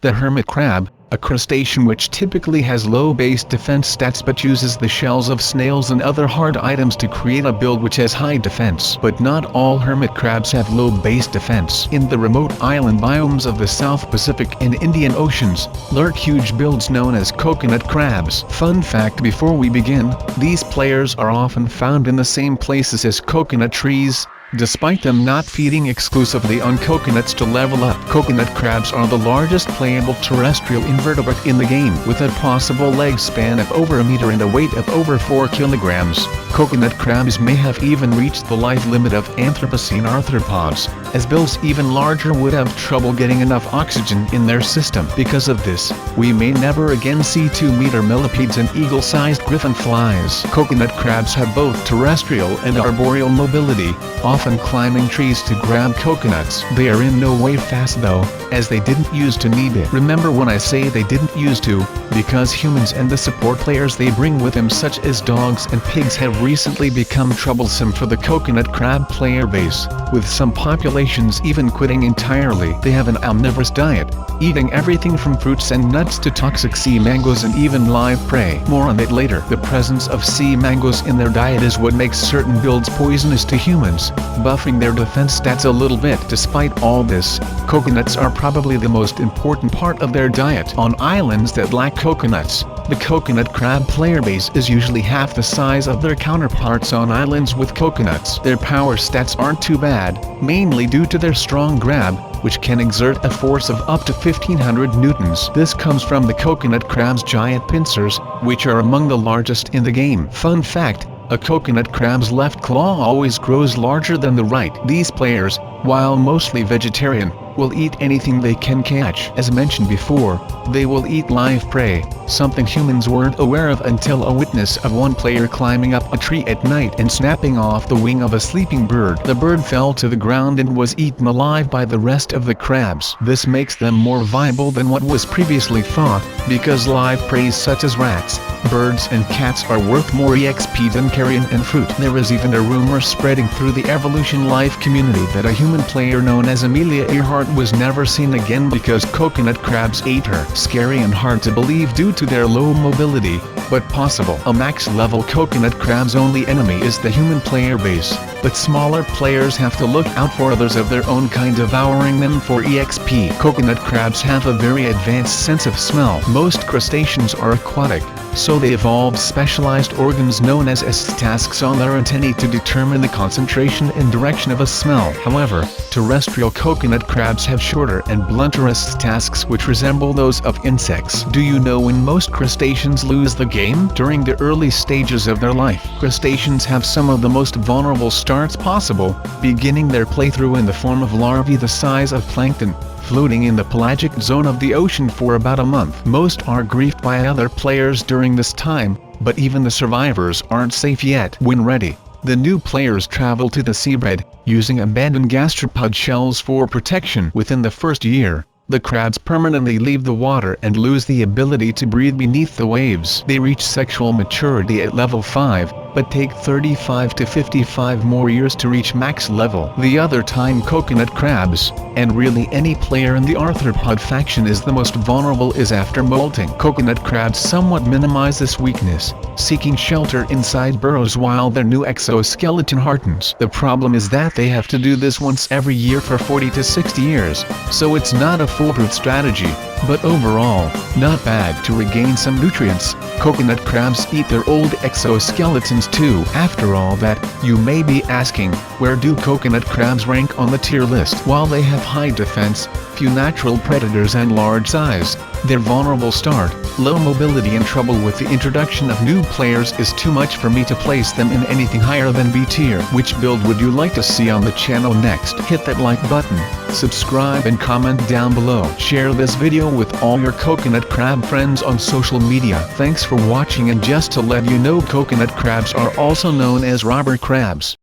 The hermit crab, a crustacean which typically has low base defense stats but uses the shells of snails and other hard items to create a build which has high defense. But not all hermit crabs have low base defense. In the remote island biomes of the South Pacific and Indian Oceans, lurk huge builds known as coconut crabs. Fun fact before we begin, these players are often found in the same places as coconut trees, despite them not feeding exclusively on coconuts to level up. Coconut crabs are the largest playable terrestrial invertebrate in the game, with a possible leg span of over a meter and a weight of over 4 kilograms. Coconut crabs may have even reached the life limit of Anthropocene arthropods, as bills even larger would have trouble getting enough oxygen in their system. Because of this, we may never again see 2-meter millipedes and eagle-sized griffin flies. Coconut crabs have both terrestrial and arboreal mobility, often climbing trees to grab coconuts. They are in no way fast though, as they didn't used to need it. Remember when I say they didn't used to, because humans and the support players they bring with them such as dogs and pigs have recently become troublesome for the coconut crab player base, with some populations even quitting entirely. They have an omnivorous diet, eating everything from fruits and nuts to toxic sea mangoes and even live prey. More on that later. The presence of sea mangoes in their diet is what makes certain builds poisonous to humans, buffing their defense stats a little bit. Despite all this, coconuts are probably the most important part of their diet. On islands that lack coconuts, the coconut crab player base is usually half the size of their counterparts on islands with coconuts. Their power stats aren't too bad, mainly due to their strong grab, which can exert a force of up to 1500 newtons. This comes from the coconut crab's giant pincers, which are among the largest in the game. Fun fact: a coconut crab's left claw always grows larger than the right. These players, while mostly vegetarian, will eat anything they can catch. As mentioned before, they will eat live prey, something humans weren't aware of until a witness of one player climbing up a tree at night and snapping off the wing of a sleeping bird. The bird fell to the ground and was eaten alive by the rest of the crabs. This makes them more viable than what was previously thought, because live prey such as rats, birds and cats are worth more EXP than carrion and fruit. There is even a rumor spreading through the Evolution Life community that a human player known as Amelia Earhart was never seen again because coconut crabs ate her. Scary and hard to believe due to their low mobility, but possible. A max-level coconut crab's only enemy is the human player base, but smaller players have to look out for others of their own kind devouring them for EXP. Coconut crabs have a very advanced sense of smell. Most crustaceans are aquatic, so they evolved specialized organs known as tasks on their antennae to determine the concentration and direction of a smell. However, terrestrial coconut crabs have shorter and blunter tasks which resemble those of insects. Do you know when most crustaceans lose the game? During the early stages of their life. Crustaceans have some of the most vulnerable starts possible, beginning their playthrough in the form of larvae the size of plankton, floating in the pelagic zone of the ocean for about a month. Most are griefed by other players during this time, but even the survivors aren't safe yet. When ready, the new players travel to the seabed, using abandoned gastropod shells for protection. Within the first year, the crabs permanently leave the water and lose the ability to breathe beneath the waves. They reach sexual maturity at level 5, but take 35 to 55 more years to reach max level. The other time coconut crabs, and really any player in the arthropod faction is the most vulnerable, is after molting. Coconut crabs somewhat minimize this weakness, seeking shelter inside burrows while their new exoskeleton hardens. The problem is that they have to do this once every year for 40 to 60 years, so it's not a foolproof strategy, but overall, not bad. To regain some nutrients, coconut crabs eat their old exoskeletons too. After all that, you may be asking, where do coconut crabs rank on the tier list? While they have high defense, few natural predators and large size, their vulnerable start, low mobility and trouble with the introduction of new players is too much for me to place them in anything higher than B tier. Which build would you like to see on the channel next? Hit that like button, subscribe and comment down below. Share this video with all your coconut crab friends on social media. Thanks for watching, and just to let you know, coconut crabs are also known as robber crabs.